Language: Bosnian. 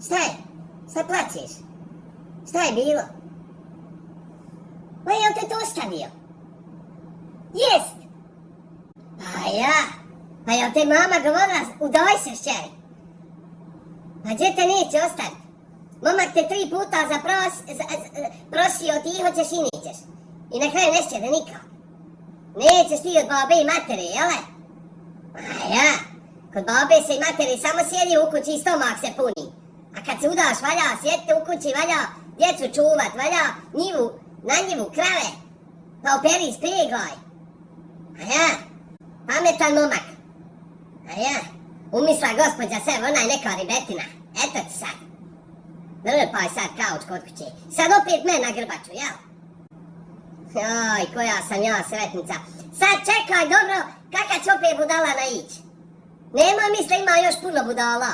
Šta je? Šta plaćeš? Šta je bilo? Ma jel te to ostavio? Jest! Pa jel te mama govorila, udaj se šćeri? Pa gdje te neće ostaviti? Momak te 3 puta prosio, ti hoćeš i nećeš. I na kraju neće da nikako. Nećeš ti od babe i matere, jele? Kod babe se i matere samo sjedi u kući i stomak se puni. A kad se udaš, valja sjedite u kući, valja djecu čuvat, valja na njivu krave. Pa operi ispeglaj. Pametan momak. Umisla gospođa sve, ona je neka ribetina. Eto ti sad. Drpaj sad kauč kod kuće. Sad opet me na grbaču, jel? Joj, koja sam ja sretnica. Sad čekaj dobro, kakva će opet budala naići. Nemoj misli, ima još puno budala.